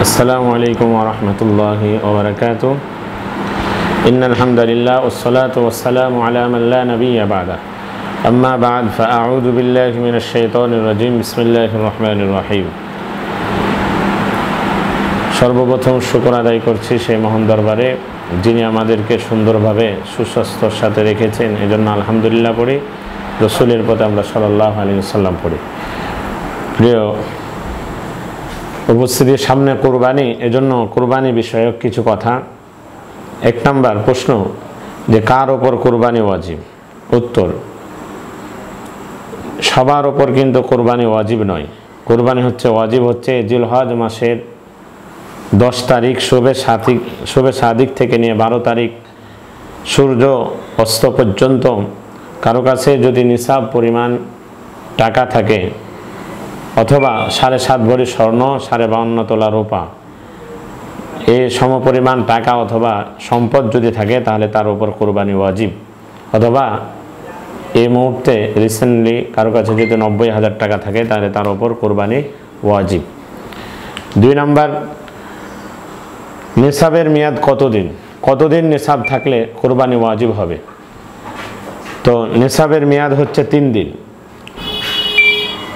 আসসালামু আলাইকুম ওয়া রাহমাতুল্লাহি ওয়া বারাকাতুহু ইন্নাল হামদুলিল্লাহ ওয়াসসালাতু ওয়াসসালামু আলা মান লা নাবিয়্যা বা'দা আম্মা বা'দ ফাআউযু বিল্লাহি মিনাশ শাইতানির রাজীম বিসমিল্লাহির রহমানির রহিম। সর্বপ্রথম শুকর আদায় করছি সেই মহান দরবারে যিনি আমাদেরকে সুন্দরভাবে সুস্বাস্থ্যের সাথে রেখেছেন, এজন্য আলহামদুলিল্লাহ পড়ি। রাসূলের পথে আমরা সাল্লাল্লাহু আলাইহি ওয়াসাল্লাম পড়ি। প্রিয় উপস্থিতির সামনে কুরবানি, এজন্য কুরবানি বিষয়ক কিছু কথা। এক নাম্বার প্রশ্ন, যে কার ওপর কুরবানি ওয়াজিব? উত্তর, সবার ওপর কিন্তু কুরবানি ওয়াজিব নয়। কুরবানি ওয়াজিব হচ্ছে জিলহজ মাসের 10 তারিখ শুভে সাদিক থেকে নিয়ে 12 তারিখ সূর্য অস্ত পর্যন্ত কারো কাছে যদি নিসাব পরিমাণ টাকা থাকে, অথবা 7.5 ভরি স্বর্ণ, 52.5 তোলা রূপা, এই সমপরিমাণ টাকা অথবা সম্পদ যদি থাকে, তাহলে তার উপর কুরবানি ওয়াজিব। অথবা এই মুহূর্তে রিসেন্টলি কারো কাছে যদি 90,000 টাকা থাকে, তাহলে তার উপর কুরবানি ওয়াজিব। 2 নাম্বার, নিসাবের মেয়াদ কতদিন নিসাব থাকলে কুরবানি ওয়াজিব হবে? তো নিসাবের মেয়াদ হচ্ছে 3 দিন।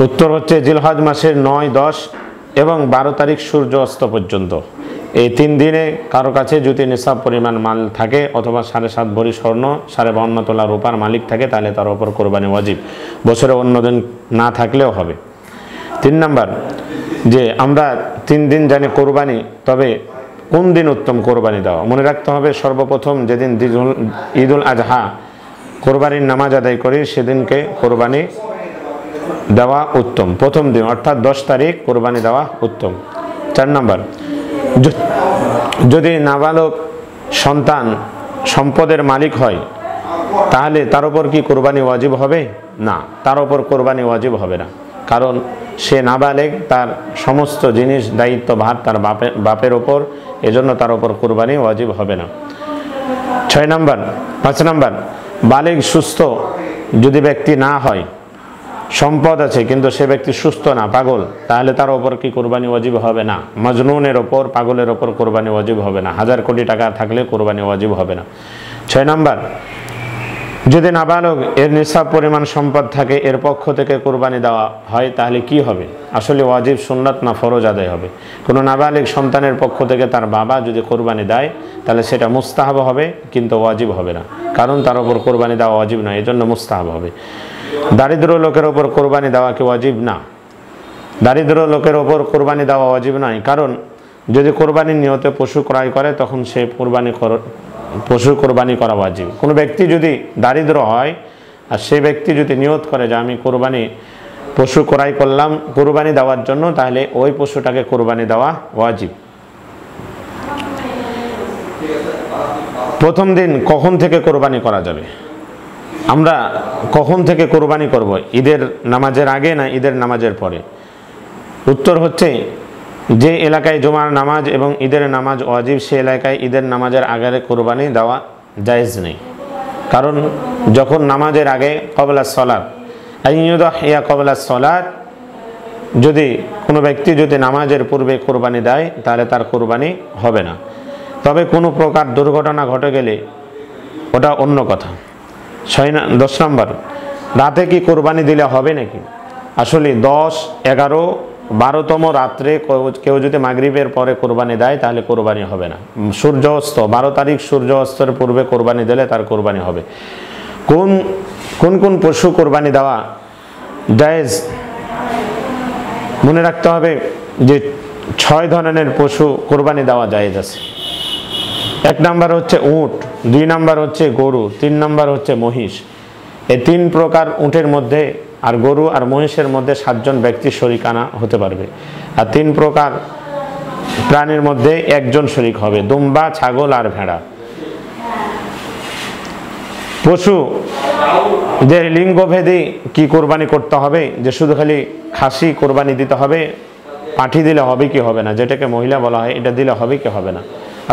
উত্তর হচ্ছে জিলহজ মাসের 9, 10 এবং 12 তারিখ সূর্য অস্ত পর্যন্ত। এই 3 দিনে কারো কাছে যদি নিসাব পরিমাণ মাল থাকে, অথবা 7.5 ভরি স্বর্ণ, 52.5 তোলা রূপার মালিক থাকে, তাহলে তার উপর কোরবানি ওয়াজিব। বছরে অন্য দিন না থাকলেও হবে। 3 নাম্বার, যে আমরা 3 দিন জানি কোরবানি, তবে কোন দিন উত্তম কোরবানি দেওয়া? মনে রাখতে হবে, সর্বপ্রথম যেদিন ঈদুল আজহা কোরবানির নামাজ আদায় করি, সেদিনকে কোরবানি দেওয়া উত্তম। প্রথম দিন অর্থাৎ 10 তারিখ কোরবানি দেওয়া উত্তম। 4 নাম্বার, যদি নাবালক সন্তান সম্পদের মালিক হয়, তাহলে তার উপর কি কোরবানি ওয়াজিব হবে? না, তার উপর কোরবানি ওয়াজিব হবে না, কারণ সে নাবালেগ, তার সমস্ত জিনিস দায়িত্ব ভার তার বাপের ওপর, এজন্য তার উপর কোরবানি ওয়াজিব হবে না। 5 নাম্বার, বালেগ সুস্থ যদি ব্যক্তি না হয়, সম্পদ আছে কিন্তু সে ব্যক্তি সুস্থ না, পাগল, তাহলে তার ওপর কি কোরবানি ওয়াজিব হবে না। মজনুনের ওপর, পাগলের ওপর কোরবানি ওয়াজিব হবে না। 1000 কোটি টাকা থাকলে কোরবানি ওয়াজিব হবে না। 6 নাম্বার, যদি নাবালক এর নিসাব পরিমাণ সম্পদ থাকে, এর পক্ষ থেকে কোরবানি দেওয়া হয়, তাহলে কি হবে? আসলে ওয়াজিব সুন্নাত না ফরজ আদায় হবে। কোনো নাবালিগ সন্তানের পক্ষ থেকে তার বাবা যদি কোরবানি দেয়, তাহলে সেটা মুস্তাহাব হবে, কিন্তু ওয়াজিব হবে না, কারণ তার ওপর কোরবানি দেওয়া ওয়াজিব নয়, এজন্য মুস্তাহাব হবে। দারিদ্র লোকের ওপর কোরবানি দেওয়া কি ওয়াজিব? না, দারিদ্র লোকের ওপর কোরবানি দেওয়া ওয়াজিব নয়, কারণ যদি কোরবানির নিয়তে পশু ক্রয় করে, তখন সে পশু কোরবানি করা ওয়াজিব। কোনো ব্যক্তি যদি দারিদ্র হয় আর সে ব্যক্তি যদি নিয়ত করে যে আমি পশু ক্রয় করলাম কোরবানি দেওয়ার জন্য, তাহলে ওই পশুটাকে কোরবানি দেওয়া ওয়াজিব। প্রথম দিন কখন থেকে কোরবানি করা যাবে? আমরা কখন থেকে কোরবানি করব? ঈদের নামাজের আগে না ঈদের নামাজের পরে? উত্তর হচ্ছে, যে এলাকায় জুমার নামাজ এবং ঈদের নামাজ ওয়াজিব, সে এলাকায় ঈদের নামাজের আগে কোরবানি দেওয়া জায়েজ নেই। কারণ যখন নামাজের আগে কবলা সলাত আইয়ুদাহিয়া কবলা সলাত, যদি কোনো ব্যক্তি যদি নামাজের পূর্বে কোরবানি দেয়, তাহলে তার কোরবানি হবে না। তবে কোনো প্রকার দুর্ঘটনা ঘটে গেলে ওটা অন্য কথা। 10 নম্বর, রাতে কি কোরবানি দিলে হবে নাকি? আসলে 10, 11, 12তম রাত্রে কেউ যদি মাগরিবের পরে কোরবানি দেয়, তাহলে কোরবানি হবে না। সূর্য অস্ত 12 তারিখ সূর্য অস্তের পূর্বে কোরবানি দিলে তার কোরবানি হবে। কোন পশু কোরবানি দেওয়া জায়েজ? মনে রাখতে হবে যে 6 ধরনের পশু কোরবানি দেওয়া জায়েজ আছে। 1 নাম্বার হচ্ছে উট, 2 নাম্বার হচ্ছে গরু, 3 নাম্বার হচ্ছে মহিষ। এই 3 প্রকার উটের মধ্যে আর গরু আর মহিষের মধ্যে 7 জন ব্যক্তি শরিকানা হতে পারবে। আর 3 প্রকার প্রাণীর মধ্যে 1 জন শরিক হবে, দুম্বা, ছাগল আর ভেড়া। পশু যে লিঙ্গভেদে কি কোরবানি করতে হবে, যে শুধু খালি খাসি কোরবানি দিতে হবে, পাঠি দিলে হবে কি হবে না, যেটাকে মহিলা বলা হয়, এটা দিলে হবে কি হবে না?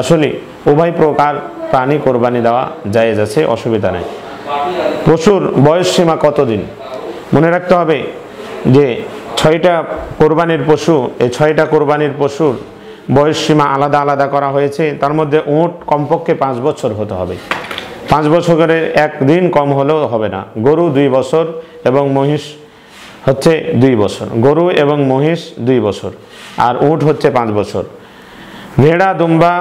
আসলে উভয় প্রকার প্রাণী কোরবানি দেওয়া জায়েজ আছে, অসুবিধা নেই। পশুর বয়স সীমা কতদিন? মনে রাখতে হবে যে 6টা কোরবানির পশু, এই 6টা কোরবানির পশুর বয়স সীমা আলাদা আলাদা করা হয়েছে। তার মধ্যে উট কমপক্ষে 5 বছর হতে হবে, 5 বছরের একদিন কম হলেও হবে না। গরু 2 বছর এবং মহিষ হচ্ছে 2 বছর, গরু এবং মহিষ 2 বছর, আর উট হচ্ছে 5 বছর। ভেড়া, দুম্বা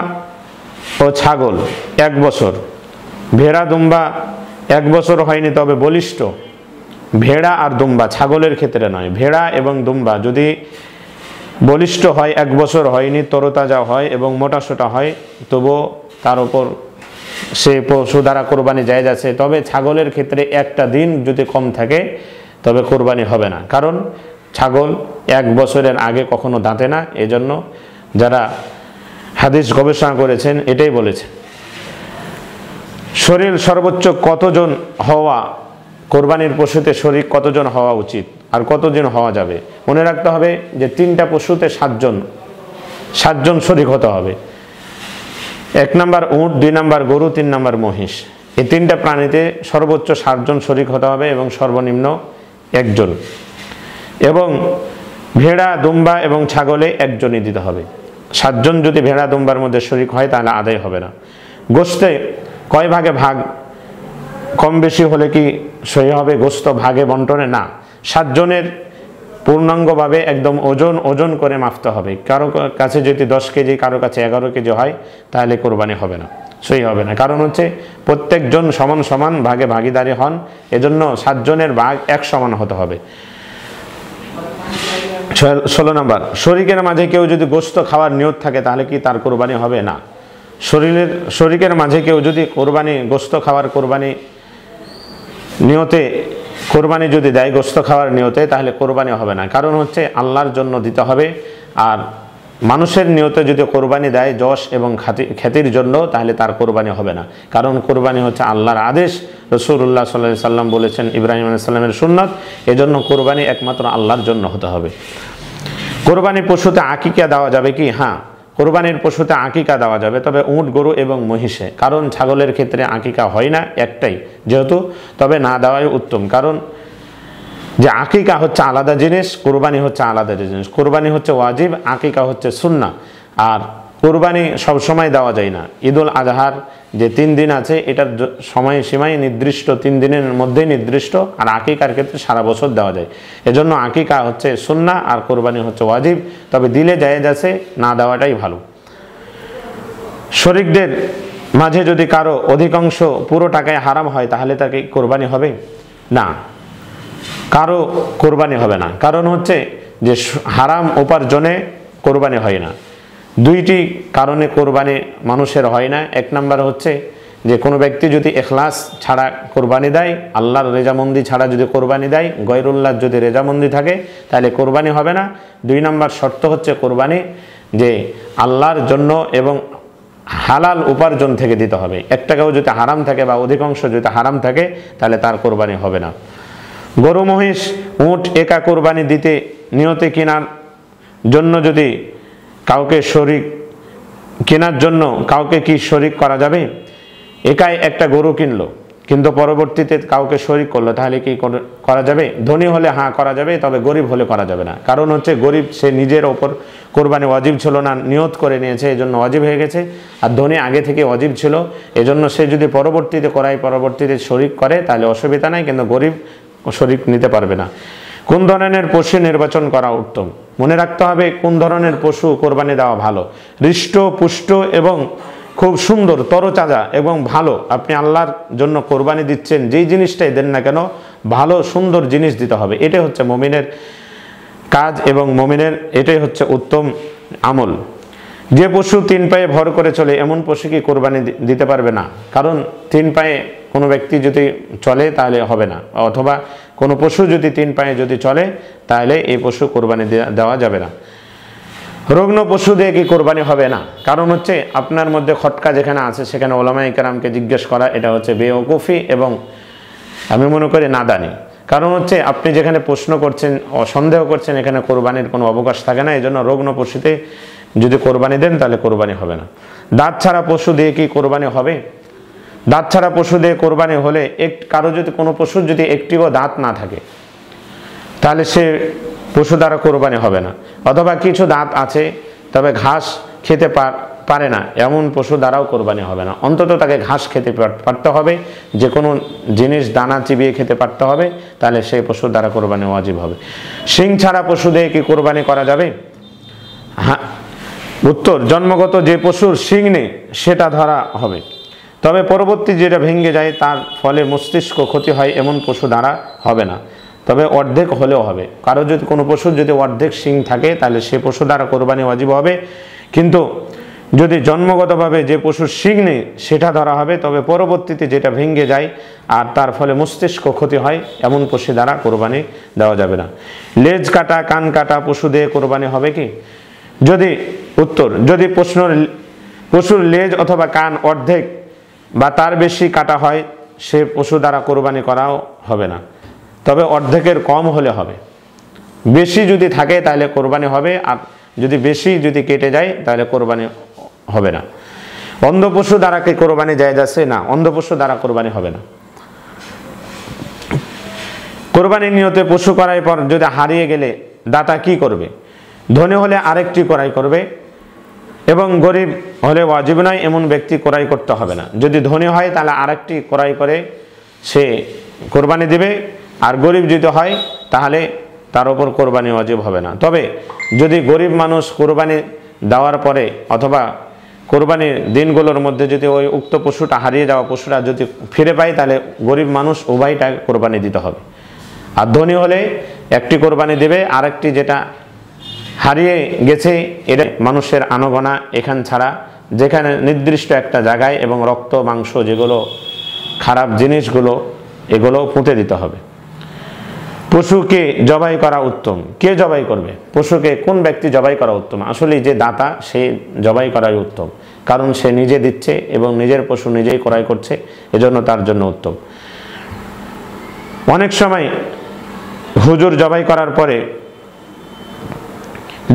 ও ছাগল 1 বছর। ভেড়া দুম্বা 1 বছর হয়নি তবে বলিষ্ঠ। ভেড়া আর দুম্বা, ছাগলের ক্ষেত্রে নয়। ভেড়া এবং দুম্বা যদি বলিষ্ঠ হয়, 1 বছর হয়নি, তরতাজা হয় এবং মোটাসোটা হয়, তবুও তার উপর সে পশু দ্বারা কোরবানি জায়েজ আছে। তবে ছাগলের ক্ষেত্রে একটা দিন যদি কম থাকে তবে কোরবানি হবে না, কারণ ছাগল 1 বছরের আগে কখনো দাঁতে না। এজন্য যারা হাদিস গবেষণা করেছেন এটাই বলেছেন। শরীর সর্বোচ্চ কতজন হওয়া, কোরবানির পশুতে শরীর কতজন হওয়া উচিত আর কতজন হওয়া যাবে? মনে রাখতে হবে যে 3টা পশুতে 7জন শরীক হতে হবে। 1 নম্বর উট, 2 নম্বর গরু, 3 নম্বর মহিষ। এই 3টা প্রাণীতে সর্বোচ্চ 7জন শরীক হতে হবে এবং সর্বনিম্ন 1 জন। এবং ভেড়া, দুম্বা এবং ছাগলে 1 জনই দিতে হবে। 7 জন যদি ভেড়া দুম্বার মধ্যে শরীক হয় তাহলে আদায় হবে না। গোশতে কয় ভাগে ভাগ, কম বেশি হলে কি সহি হবে গোশত ভাগে বন্টনে? না, 7 জনের পূর্ণাঙ্গভাবে একদম ওজন করে মাপতে হবে। কারো কাছে যদি 10 কেজি, কারো কাছে 11 কেজি হয় তাহলে কোরবানি হবে না, সহি হবে না। কারণ হচ্ছে প্রত্যেকজন সমান সমান ভাগে ভাগিদারি হন, এজন্য 7 জনের ভাগ 1 সমান হতে হবে। 16 নম্বর, শরীকের মাঝে কেউ যদি গোশত খাওয়ার নিয়ত থাকে তাহলে কি তার কোরবানি হবে? না। শরীকের মাঝে কেউ যদি গোশত খাওয়ার কোরবানি নিয়তে কোরবানি যদি দেয়, গোশত খাওয়ার নিয়তে, তাহলে কোরবানি হবে না। কারণ হচ্ছে আল্লাহর জন্য দিতে হবে। আর মানুষের নিয়তে যদি কোরবানি দেয় যশ এবং খ্যাতির জন্য, তাহলে তার কোরবানি হবে না। কারণ কোরবানি হচ্ছে আল্লাহর আদেশ, রাসূলুল্লাহ সাল্লাল্লাহু আলাইহি সাল্লাম বলেছেন ইব্রাহিম আলাইহিস সালামের সুন্নাত। এজন্য কোরবানি একমাত্র আল্লাহর জন্য হতে হবে। কোরবানি পশুতে আকিকা দেওয়া যাবে কি? হ্যাঁ, কোরবানির পশুতে আকিকা দেওয়া যাবে, তবে উট, গরু এবং মহিষে। কারণ ছাগলের ক্ষেত্রে আকিকা হয় না, একটাই যেহেতু, তবে না দেওয়াই উত্তম। কারণ যে আকিকা হচ্ছে আলাদা জিনিস, কোরবানি হচ্ছে আলাদা জিনিস। কোরবানি হচ্ছে ওয়াজিব, আকিকা হচ্ছে সুন্নাহ। আর কোরবানি সবসময় দেওয়া যায় না। ঈদুল আজহার যে 3 দিন আছে এটার সময়সীমাই নির্দিষ্ট, 3 দিনের মধ্যেই নির্দিষ্ট। আর আকিকার ক্ষেত্রে সারা বছর দেওয়া যায়। এজন্য আকিকা হচ্ছে সুন্নাহ আর কোরবানি হচ্ছে ওয়াজিব। তবে দিলে জায়েজ আছে, না দেওয়াটাই ভালো। শরীকদের মাঝে যদি কারো অধিকাংশ পুরো টাকায় হারাম হয় তাহলে তাকে কোরবানি হবে? না, কারো কোরবানি হবে না। কারণ হচ্ছে যে হারাম উপার্জনে কোরবানি হয় না। 2টি কারণে কোরবানি মানুষের হয় না। 1 নম্বর হচ্ছে যে কোনো ব্যক্তি যদি ইখলাস ছাড়া কোরবানি দেয়, আল্লাহর রেজামন্দি ছাড়া যদি কোরবানি দেয়, গয়রুল্লাহর যদি রেজামন্দি থাকে, তাহলে কোরবানি হবে না। 2 নম্বর শর্ত হচ্ছে কোরবানি যে আল্লাহর জন্য এবং হালাল উপার্জন থেকে দিতে হবে। 1 টাকাও যদি হারাম থাকে বা অধিকাংশ যদি হারাম থাকে তাহলে তার কোরবানি হবে না। গরু, মহিষ, উট একা কোরবানি দিতে নিয়তে কেনার জন্য যদি কাউকে শরীক কেনার জন্য কাউকে কি শরীক করা যাবে? একাই একটা গরু কিনলো কিন্তু পরবর্তীতে কাউকে শরীক করলো, তাহলে কি করা যাবে? ধনী হলে হ্যাঁ করা যাবে, তবে গরিব হলে করা যাবে না। কারণ হচ্ছে গরিব সে নিজের ওপর কোরবানি ওয়াজিব ছিল না, নিয়ত করে নিয়েছে, এজন্য ওয়াজিব হয়ে গেছে। আর ধনী আগে থেকে ওয়াজিব ছিল, এজন্য সে যদি পরবর্তীতে শরীক করে তাহলে অসুবিধা নাই, কিন্তু গরিব শরীক নিতে পারবে না। কোন ধরনের পশু নির্বাচন করা উত্তম? মনে রাখতে হবে কোন ধরনের পশু কোরবানি দেওয়া ভালো। হৃষ্ট পুষ্ট এবং খুব সুন্দর, তরতাজা এবং ভালো। আপনি আল্লাহর জন্য কোরবানি দিচ্ছেন, যেই জিনিসটাই দেন না কেন ভালো সুন্দর জিনিস দিতে হবে। এটাই হচ্ছে মুমিনের কাজ এবং মুমিনের এটাই হচ্ছে উত্তম আমল। যে পশু 3 পায়ে ভর করে চলে এমন পশু কি কোরবানি দিতে পারবে? না। কারণ 3 পায়ে কোনো ব্যক্তি যদি চলে তাহলে হবে না, অথবা কোনো পশু যদি 3 পায়ে যদি চলে তাহলে এই পশু কোরবানি দেওয়া যাবে না। রুগ্ন পশু দিয়ে কি কোরবানি হবে? না। কারণ হচ্ছে আপনার মধ্যে খটকা যেখানে আছে সেখানে ওলামায়ে কেরামকে জিজ্ঞেস করা এটা হচ্ছে বেওকুফি এবং আমি মনে করি নাদানি। কারণ হচ্ছে আপনি যেখানে প্রশ্ন করছেন, সন্দেহ করছেন, এখানে কোরবানির কোনো অবকাশ থাকে না। এজন্য রুগ্ন পশুতে যদি কোরবানি দেন তাহলে কোরবানি হবে না। দাঁত ছাড়া পশু দিয়ে কি কোরবানি হবে? দাঁত ছাড়া পশু দিয়ে কোরবানি হলে কারো যদি কোনো পশুর যদি একটিও দাঁত না থাকে তাহলে সে পশু দ্বারা কোরবানি হবে না। অথবা কিছু দাঁত আছে তবে ঘাস খেতে পারে না এমন পশু দ্বারাও কোরবানি হবে না। অন্তত তাকে ঘাস খেতে পারতে হবে, যে কোনো জিনিস দানা চিবিয়ে খেতে পারতে হবে, তাহলে সেই পশু দ্বারা কোরবানি ওয়াজিব হবে। শিং ছাড়া পশু দিয়ে কি কোরবানি করা যাবে? হ্যাঁ, উত্তর, জন্মগত যে পশুর শিং নেই সেটা ধরা হবে, তবে পরবর্তী যেটা ভেঙে যায় তার ফলে মস্তিষ্ক ক্ষতি হয় এমন পশু দ্বারা হবে না, তবে অর্ধেক হলেও হবে। কারো যদি কোনো পশুর যদি অর্ধেক শিং থাকে তাহলে সে পশু দ্বারা কোরবানি ওয়াজিব হবে, কিন্তু যদি জন্মগতভাবে যে পশুর শিং নেই সেটা ধরা হবে, তবে পরবর্তীতে যেটা ভেঙে যায় আর তার ফলে মস্তিষ্ক ক্ষতি হয় এমন পশু দ্বারা কোরবানি দেওয়া যাবে না। লেজ কাটা কান কাটা পশু দিয়ে কোরবানি হবে কি? যদি উত্তর, যদি পশুর লেজ অথবা কান অর্ধেক বা তার বেশি কাটা হয় সে পশু দ্বারা কোরবানি করাও হবে না, তবে অর্ধেকের কম হলে হবে। বেশি যদি থাকে তাহলে কোরবানি হবে, আর যদি বেশি যদি কেটে যায় তাহলে কোরবানি হবে না। অন্ধ পশু দ্বারা কি কোরবানি জায়েজ আছে? না, অন্ধ পশু দ্বারা কোরবানি হবে না। কোরবানির নিয়তে পশু করার পর যদি হারিয়ে গেলে দাতা কি করবে? ধনী হলে আরেকটি ক্রয় করবে, এবং গরিব হলে ওয়াজিব নয় এমন ব্যক্তি ক্রয় করতে হবে না। যদি ধনী হয় তাহলে আরেকটি ক্রয় করে সে কোরবানি দেবে, আর গরিব যদি হয় তাহলে তার উপর কোরবানি ওয়াজিব হবে না। তবে যদি গরিব মানুষ কোরবানি দেওয়ার পরে অথবা কোরবানির দিনগুলোর মধ্যে যদি ওই উক্ত পশুটা হারিয়ে যাওয়া পশুটা যদি ফিরে পায় তাহলে গরিব মানুষ উভয়টা কোরবানি দিতে হবে। আর ধনী হলে একটি কোরবানি দেবে, আরেকটি যেটা হারিয়ে গেছে এটা মানুষের আনাগোনা এখান ছাড়া যেখানে নির্দিষ্ট একটা জায়গায়, এবং রক্ত মাংস যেগুলো খারাপ জিনিসগুলো এগুলো পুঁতে দিতে হবে। পশুকে জবাই করা উত্তম, কে জবাই করবে? পশুকে কোন ব্যক্তি জবাই করা উত্তম? আসলে যে দাতা সে জবাই করাই উত্তম, কারণ সে নিজে দিচ্ছে এবং নিজের পশু নিজেই ক্রয় করছে, এজন্য তার জন্য উত্তম। অনেক সময় হুজুর জবাই করার পরে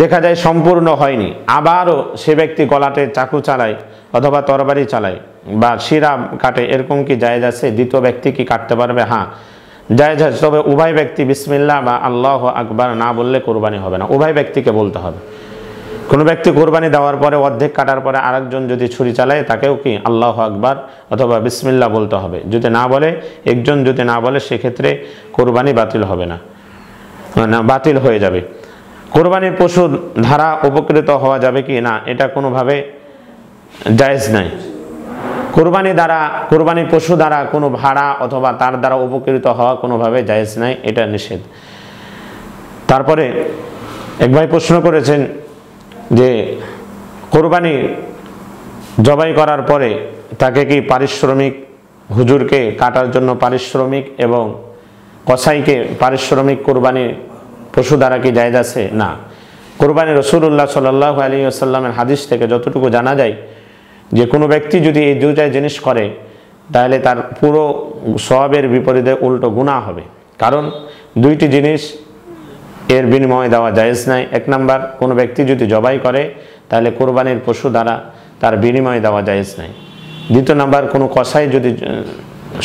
দেখা যায় সম্পূর্ণ হয়নি, আবারও সে ব্যক্তি গলাতে চাকু চালায় অথবা তরবারি চালায় বা শিরা কাটে, এরকম কি জায়েজ আছে? দ্বিতীয় ব্যক্তি কি কাটতে পারবে? হ্যাঁ, জায়েজ আছে, তবে উভয় ব্যক্তি বিসমিল্লাহ বা আল্লাহু আকবার না বললে কোরবানি হবে না, উভয় ব্যক্তিকে বলতে হবে। কোনো ব্যক্তি কোরবানি দেওয়ার পরে অর্ধেক কাটার পরে আরেকজন যদি ছুরি চালায় তাকেও কি আল্লাহু আকবার অথবা বিসমিল্লাহ বলতে হবে। যদি না বলে, একজন যদি না বলে, সেক্ষেত্রে কোরবানি বাতিল হবে না, বাতিল হয়ে যাবে। কোরবানির পশুর দ্বারা উপকৃত হওয়া যাবে কি? না, এটা কোনোভাবে জায়েজ নাই। কোরবানির পশু দ্বারা কোনো ভাড়া অথবা তার দ্বারা উপকৃত হওয়া কোনোভাবে জায়েজ নাই, এটা নিষেধ। তারপরে এক ভাই প্রশ্ন করেছেন যে কোরবানি জবাই করার পরে তাকে কি পারিশ্রমিক, হুজুরকে কাটার জন্য পারিশ্রমিক এবং কসাইকে পারিশ্রমিক কোরবানি পশু দ্বারা কি জায়েজ আছে? না। কোরবানি রাসূলুল্লাহ সাল্লাল্লাহু আলাইহি ওয়াসাল্লামের হাদিস থেকে যতটুকু জানা যায় যে কোনো ব্যক্তি যদি এই দুইটা জিনিস করে তাহলে তার পুরো সওয়াবের বিপরীতে উল্টো গুনাহ হবে, কারণ দুইটি জিনিস এর বিনিময়ে দেওয়া জায়েজ নাই। এক নাম্বার, কোনো ব্যক্তি যদি জবাই করে তাহলে কোরবানির পশু দ্বারা তার বিনিময়ে দেওয়া জায়েজ নাই। দ্বিতীয় নাম্বার, কোনো কসাই যদি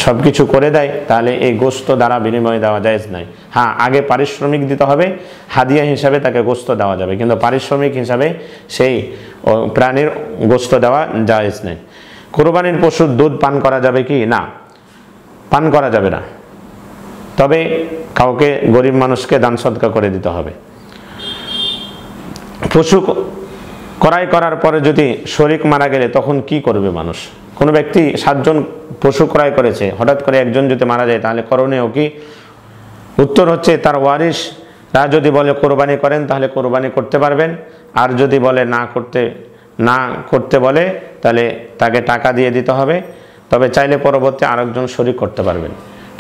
সব কিছু করে দেয় তাহলে এই গোশত দ্বারা বিনিময়ে দেওয়া জায়েজ নাই। হ্যাঁ, আগে পারিশ্রমিক দিতে হবে, হাদিয়া হিসাবে তাকে গোশত দেওয়া যাবে, কিন্তু পারিশ্রমিক হিসাবে সেই প্রাণীর গোশত দেওয়া জায়েজ নেই। কোরবানির পশুর দুধ পান করা যাবে কি? না, পান করা যাবে না, তবে কাউকে গরিব মানুষকে দান সদকা করে দিতে হবে। পশু ক্রয় করার পরে যদি শরীক মারা গেলে তখন কি করবে মানুষ? কোনো ব্যক্তি 7 জন পশু ক্রয় করেছে, হঠাৎ করে একজন যদি মারা যায় তাহলে করণীয় কি? উত্তর হচ্ছে তার ওয়ারিসরা যদি বলে কোরবানি করেন তাহলে কোরবানি করতে পারবেন, আর যদি বলে না করতে বলে তাহলে তাকে টাকা দিয়ে দিতে হবে, তবে চাইলে পরবর্তী আরেকজন শরীক করতে পারবেন।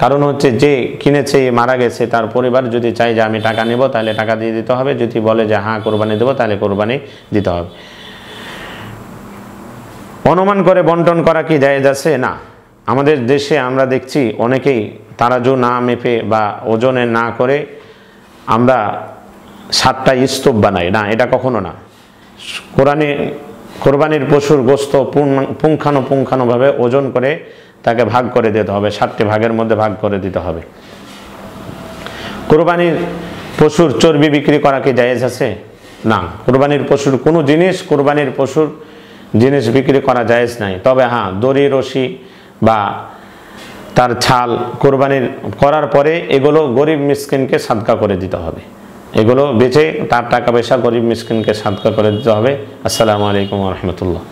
কারণ হচ্ছে যে কিনেছে মারা গেছে তার পরিবার যদি চায় যে আমি টাকা নেব তাহলে টাকা দিয়ে দিতে হবে, যদি বলে যে হ্যাঁ কোরবানি দেবো তাহলে কোরবানি দিতে হবে। অনুমান করে বন্টন করা কি জায়েজ আছে? না। আমাদের দেশে আমরা দেখছি অনেকেই তারাজু না মেপে বা ওজনে না করে আমরা 7টা স্তূপ বানাই, না, এটা কখনো না। কোরবানির পশুর গোশত পুঙ্খানুপুঙ্খানুভাবে ওজন করে তাকে ভাগ করে দিতে হবে, 7টি ভাগের মধ্যে ভাগ করে দিতে হবে। কোরবানির পশুর চর্বি বিক্রি করা কি জায়েজ আছে? না, কোরবানির পশুর কোনো জিনিস, কোরবানির পশুর জিনিস বিক্রি করা জায়েজ নাই। তবে হ্যাঁ, দড়ি, রশি বা তার ছাল কোরবানির করার পরে এগুলো গরিব মিসকিনকে সাদকা করে দিতে হবে। এগুলো বেচে তার টাকা পয়সা গরিব মিসকিনকে সাদকা করে দিতে হবে। আসসালামু আলাইকুম ওয়া রাহমাতুল্লাহ।